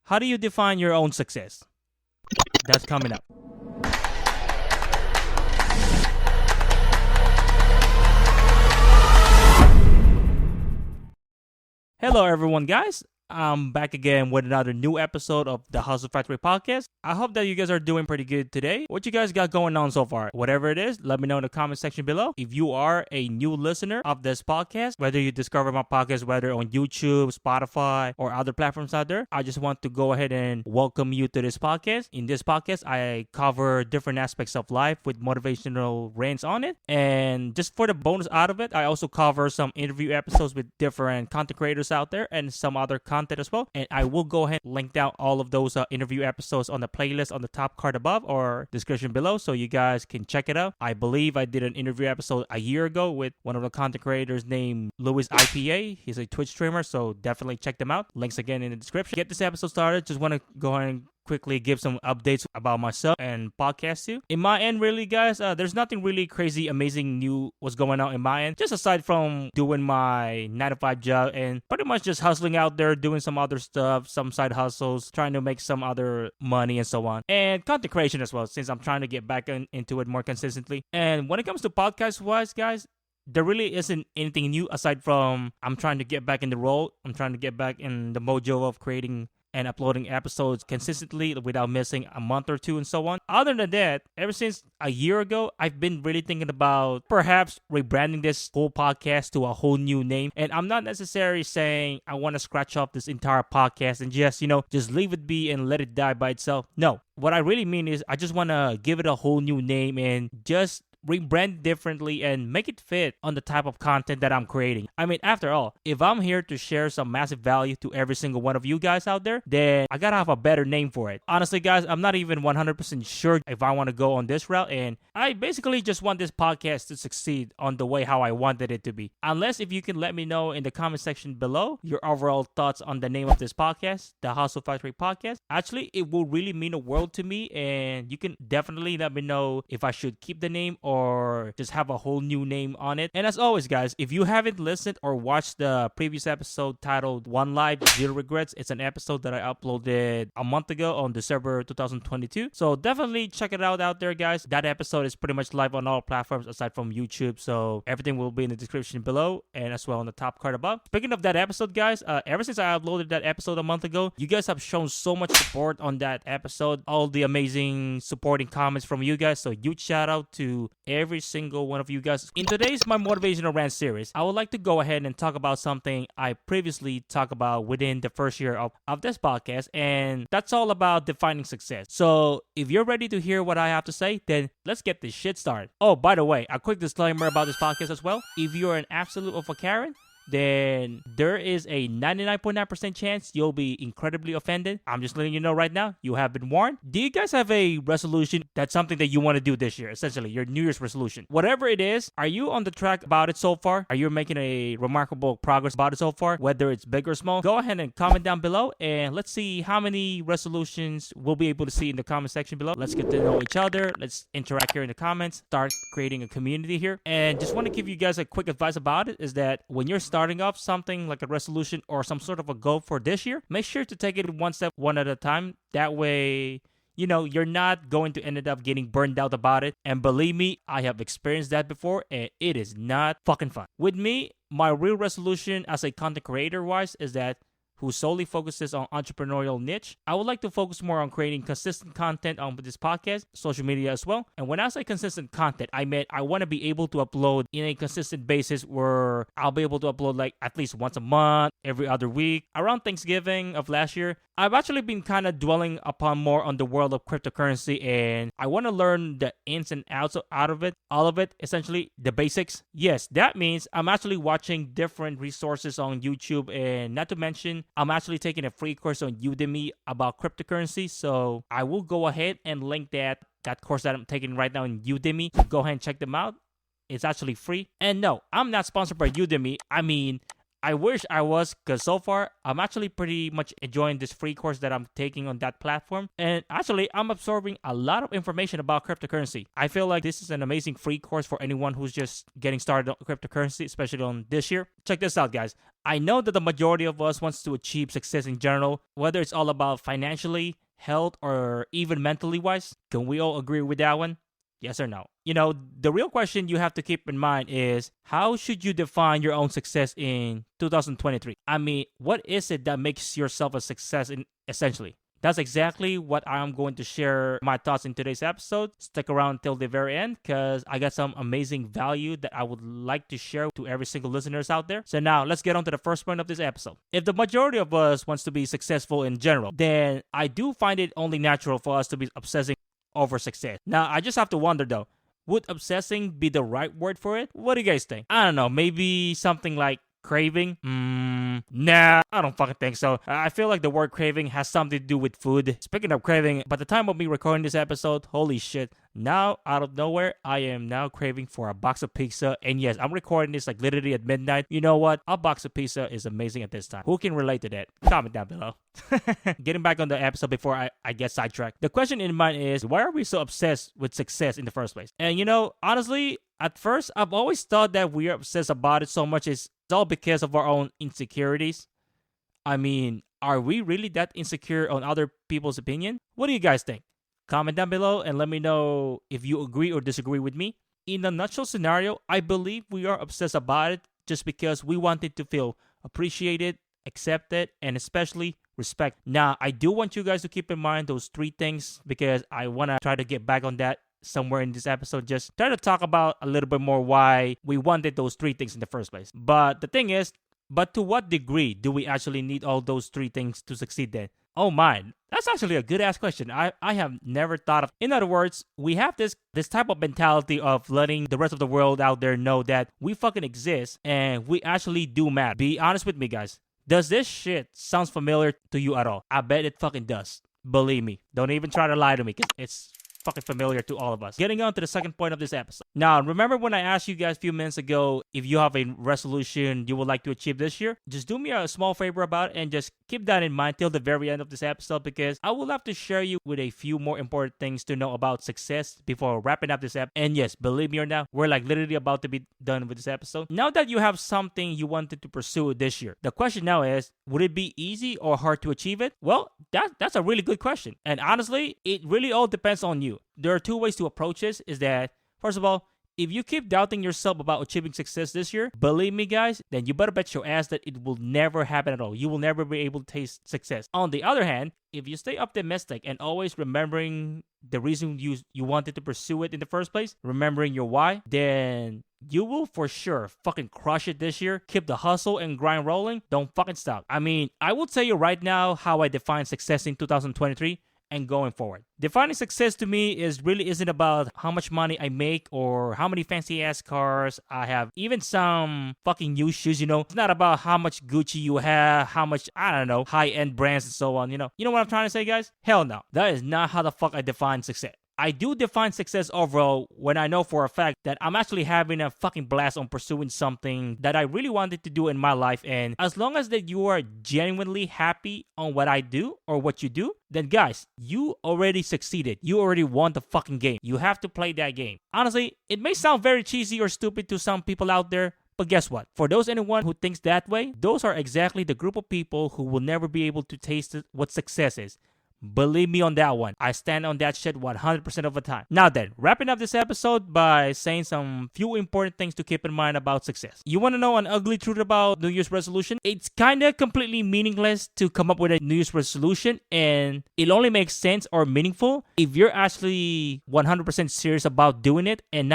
How do you define your own success? That's coming up. Hello, everyone, guys. I'm back again with another new episode of the Hustle Factory podcast. I hope that you guys are doing pretty good today. What you guys got going on so far? Whatever it is, let me know in the comment section below. If you are a new listener of this podcast, whether you discover my podcast, whether on YouTube, Spotify, or other platforms out there, I just want to go ahead and welcome you to this podcast. In this podcast, I cover different aspects of life with motivational rants on it. And just for the bonus out of it, I also cover some interview episodes with different content creators out there and some other content as well. And I will go ahead and link down all of those interview episodes on the playlist on the top card above or description below so you guys can check it out. I believe I did an interview episode a year ago with one of the content creators named Louis IPA. He's a Twitch streamer, so definitely check them out. Links again in the description. Get this episode started. Just want to go ahead and quickly give some updates about myself and podcast too. In my end, really, guys, there's nothing really crazy, amazing new what's going on in my end. Just aside from doing my 9-to-5 job and pretty much just hustling out there, doing some other stuff, some side hustles, trying to make some other money and so on. And content creation as well, since I'm trying to get back into it more consistently. And when it comes to podcast-wise, guys, there really isn't anything new aside from I'm trying to get back in the role. I'm trying to get back in the mojo of creating and uploading episodes consistently without missing a month or two and so on. Other than that, ever since a year ago, I've been really thinking about perhaps rebranding this whole podcast to a whole new name. And I'm not necessarily saying I want to scratch off this entire podcast and just leave it be and let it die by itself. No, what I really mean is I just want to give it a whole new name and just rebrand differently and make it fit on the type of content that I'm creating. I mean, after all, if I'm here to share some massive value to every single one of you guys out there, then I gotta have a better name for it. Honestly, guys, I'm not even 100% sure if I want to go on this route, and I basically just want this podcast to succeed on the way how I wanted it to be. Unless if you can let me know in the comment section below your overall thoughts on the name of this podcast, the Hustle Factory Podcast. Actually, it will really mean a world to me, and you can definitely let me know if I should keep the name or just have a whole new name on it. And as always, guys, if you haven't listened or watched the previous episode titled One Life, Zero Regrets, it's an episode that I uploaded a month ago on December 2022. So definitely check it out there, guys. That episode is pretty much live on all platforms aside from YouTube. So everything will be in the description below and as well on the top card above. Speaking of that episode, guys, ever since I uploaded that episode a month ago, you guys have shown so much support on that episode. All the amazing supporting comments from you guys. So huge shout out to every single one of you guys. In today's My Motivational Rant Series, I would like to go ahead and talk about something I previously talked about within the first year of this podcast, and that's all about defining success. So if you're ready to hear what I have to say, then let's get this shit started. Oh, by the way, a quick disclaimer about this podcast as well. If you're an absolute of a Karen, then there is a 99.9% chance you'll be incredibly offended. I'm just letting you know right now, you have been warned. Do you guys have a resolution that's something that you want to do this year? Essentially, your New Year's resolution. Whatever it is, are you on the track about it so far? Are you making a remarkable progress about it so far? Whether it's big or small, go ahead and comment down below and let's see how many resolutions we'll be able to see in the comment section below. Let's get to know each other. Let's interact here in the comments. Start creating a community here. And just want to give you guys a quick advice about it is that when you're starting off something like a resolution or some sort of a goal for this year, make sure to take it one step, one at a time. That way, you're not going to end up getting burned out about it. And believe me, I have experienced that before and it is not fucking fun. With me, my real resolution as a content creator wise is that who solely focuses on entrepreneurial niche. I would like to focus more on creating consistent content on this podcast, social media as well. And when I say consistent content, I meant I want to be able to upload in a consistent basis where I'll be able to upload like at least once a month, every other week. Around Thanksgiving of last year, I've actually been kind of dwelling upon more on the world of cryptocurrency and I want to learn the ins and outs out of it, all of it, essentially the basics. Yes, that means I'm actually watching different resources on YouTube and not to mention, I'm actually taking a free course on Udemy about cryptocurrency. So I will go ahead and link that course that I'm taking right now in Udemy. So go ahead and check them out. It's actually free. And no, I'm not sponsored by Udemy. I mean, I wish I was, because so far I'm actually pretty much enjoying this free course that I'm taking on that platform. And actually, I'm absorbing a lot of information about cryptocurrency. I feel like this is an amazing free course for anyone who's just getting started on cryptocurrency, especially on this year. Check this out, guys. I know that the majority of us wants to achieve success in general, whether it's all about financially, health, or even mentally wise. Can we all agree with that one? Yes or no? The real question you have to keep in mind is, how should you define your own success in 2023? I mean, what is it that makes yourself a success essentially? That's exactly what I'm going to share my thoughts in today's episode. Stick around till the very end, because I got some amazing value that I would like to share to every single listeners out there. So now let's get on to the first point of this episode. If the majority of us wants to be successful in general, then I do find it only natural for us to be obsessing over success. Now, I just have to wonder though, would obsessing be the right word for it? What do you guys think? I don't know, maybe something like craving? Nah, I don't fucking think so. I feel like the word craving has something to do with food. Speaking of craving, by the time of me recording this episode, holy shit, now out of nowhere, I am now craving for a box of pizza. And yes, I'm recording this like literally at midnight. You know what? A box of pizza is amazing at this time. Who can relate to that? Comment down below. Getting back on the episode before I get sidetracked. The question in mind is, why are we so obsessed with success in the first place? And honestly, at first, I've always thought that we are obsessed about it so much is all because of our own insecurities. I mean, are we really that insecure on other people's opinion? What do you guys think? Comment down below and let me know if you agree or disagree with me. In a nutshell scenario, I believe we are obsessed about it just because we wanted to feel appreciated, accepted, and especially respect. Now, I do want you guys to keep in mind those three things, because I want to try to get back on that somewhere in this episode. Just try to talk about a little bit more why we wanted those three things in the first place. But the thing is, to what degree do we actually need all those three things to succeed then? Oh my, that's actually a good ass question. I have never thought of. In other words, we have this type of mentality of letting the rest of the world out there know that we fucking exist and we actually do matter. Be honest with me, guys. Does this shit sounds familiar to you at all? I bet it fucking does. Believe me. Don't even try to lie to me, because it's fucking familiar to all of us. Getting on to the second point of this episode. Now, remember when I asked you guys a few minutes ago if you have a resolution you would like to achieve this year? Just do me a small favor about it and just keep that in mind till the very end of this episode, because I would love to share you with a few more important things to know about success before wrapping up this episode. And yes, believe me or not, we're like literally about to be done with this episode. Now that you have something you wanted to pursue this year, the question now is, would it be easy or hard to achieve it? Well, that's a really good question. And honestly, it really all depends on you. There are two ways to approach this. Is that, first of all, if you keep doubting yourself about achieving success this year, believe me, guys, then you better bet your ass that it will never happen at all. You will never be able to taste success. On the other hand, if you stay optimistic and always remembering the reason you wanted to pursue it in the first place, remembering your why, then you will for sure fucking crush it this year. Keep the hustle and grind rolling. Don't fucking stop. I mean, I will tell you right now how I define success in 2023 and going forward. Defining success to me isn't about how much money I make or how many fancy ass cars I have, even some fucking new shoes, It's not about how much Gucci you have, how much, I don't know, high end brands and so on, You know what I'm trying to say, guys? Hell no. That is not how the fuck I define success. I do define success overall when I know for a fact that I'm actually having a fucking blast on pursuing something that I really wanted to do in my life. And as long as that you are genuinely happy on what I do or what you do, then guys, you already succeeded. You already won the fucking game. You have to play that game. Honestly, it may sound very cheesy or stupid to some people out there, but guess what? For anyone who thinks that way, those are exactly the group of people who will never be able to taste what success is. Believe me on that one. I stand on that shit 100% of the time. Now then, wrapping up this episode by saying some few important things to keep in mind about success. You want to know an ugly truth about New Year's resolution? It's kind of completely meaningless to come up with a New Year's resolution, and it only makes sense or meaningful if you're actually 100% serious about doing it, and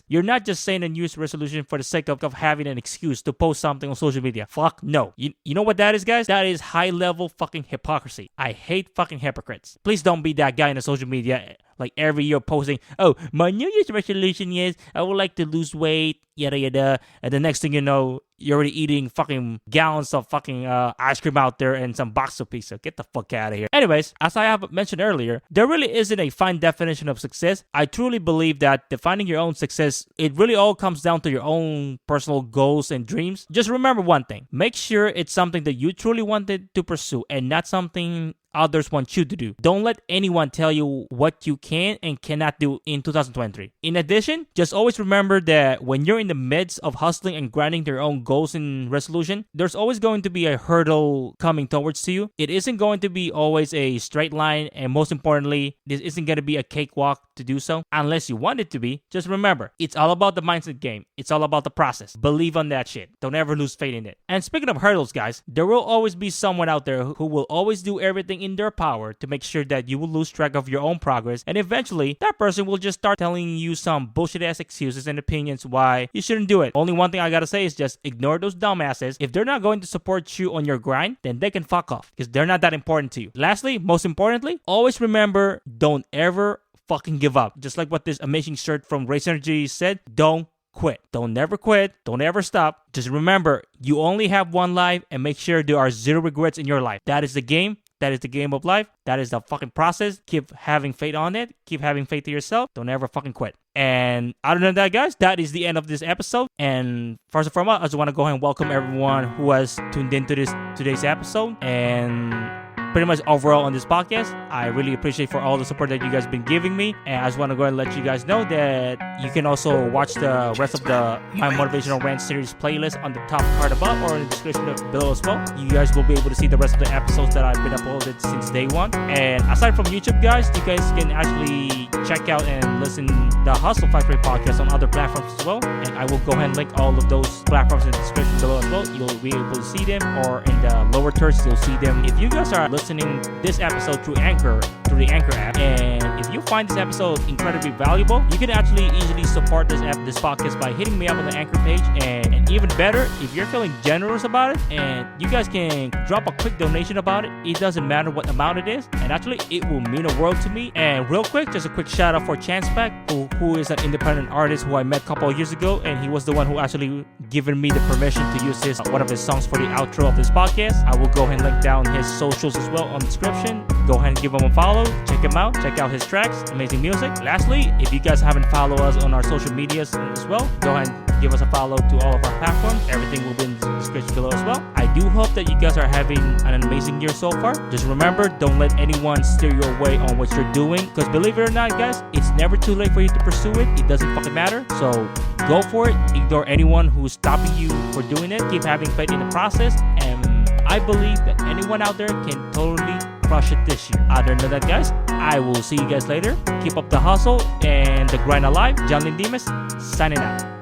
you're not just saying a New Year's resolution for the sake of having an excuse to post something on social media. Fuck no. You know what that is, guys? That is high level fucking hypocrisy. I hate fucking hypocrites. Please don't be that guy in the social media Like every year posting, oh, my New Year's resolution is I would like to lose weight, yada yada. And the next thing you know, you're already eating fucking gallons of fucking ice cream out there and some box of pizza. Get the fuck out of here. Anyways, as I have mentioned earlier, there really isn't a fine definition of success. I truly believe that defining your own success, it really all comes down to your own personal goals and dreams. Just remember one thing. Make sure it's something that you truly wanted to pursue and not something others want you to do. Don't let anyone tell you what you can and cannot do in 2023. In addition, just always remember that when you're in the midst of hustling and grinding your own goals and resolution, there's always going to be a hurdle coming towards to you. It isn't going to be always a straight line, and most importantly, this isn't going to be a cakewalk to do so unless you want it to be. Just remember, it's all about the mindset game. It's all about the process. Believe on that shit. Don't ever lose faith in it. And speaking of hurdles, guys, there will always be someone out there who will always do everything in their power to make sure that you will lose track of your own progress, and eventually that person will just start telling you some bullshit ass excuses and opinions why you shouldn't do it. Only one thing I gotta say is just ignore those dumbasses. If they're not going to support you on your grind, then they can fuck off because they're not that important to you. Lastly, most importantly, always remember, don't ever fucking give up. Just like what this amazing shirt from Race Energy said, don't quit. Don't never quit. Don't ever stop. Just remember, you only have one life, and make sure there are zero regrets in your life. That is the game. That is the game of life. That is the fucking process. Keep having faith on it. Keep having faith in yourself. Don't ever fucking quit. And other than that, guys, that is the end of this episode. And first and foremost, I just want to go ahead and welcome everyone who has tuned into today's episode. And pretty much overall on this podcast, I really appreciate for all the support that you guys have been giving me. And I just want to go ahead and let you guys know that you can also watch the rest of the My Motivational Rant Series playlist on the top card above or in the description below as well. You guys will be able to see the rest of the episodes that I've been uploaded since day one. And aside from YouTube, guys, you guys can actually check out and listen the Hustle Factory podcast on other platforms as well. And I will go ahead and link all of those platforms in the description below as well. You'll be able to see them, or in the lower thirds, you'll see them. If you guys are listening this episode through the Anchor app, and if you find this episode incredibly valuable, you can actually easily support this podcast by hitting me up on the Anchor page. And even better, if you're feeling generous about it, and you guys can drop a quick donation about it. It doesn't matter what amount it is, and actually it will mean a world to me. And real quick, just a quick shout out for Chance Pack, who is an independent artist who I met a couple of years ago, and he was the one who actually given me the permission to use one of his songs for the outro of this podcast. I will go ahead and link down his socials as well on the description. Go ahead and give him a follow. Check him out. Check out his tracks. Amazing music. Lastly, if you guys haven't followed us on our social medias as well, go ahead and give us a follow to all of our platforms. Everything will be in the description below as well. I do hope that you guys are having an amazing year so far. Just remember, don't let anyone steer you away on what you're doing, because believe it or not, guys, it's never too late for you to pursue it. It doesn't fucking matter. So go for it. Ignore anyone who's stopping you for doing it. Keep having faith in the process, and I believe that anyone out there can totally crush it this year. Other than that, guys, I will see you guys later. Keep up the hustle and the grind alive. John Lindimas, signing out.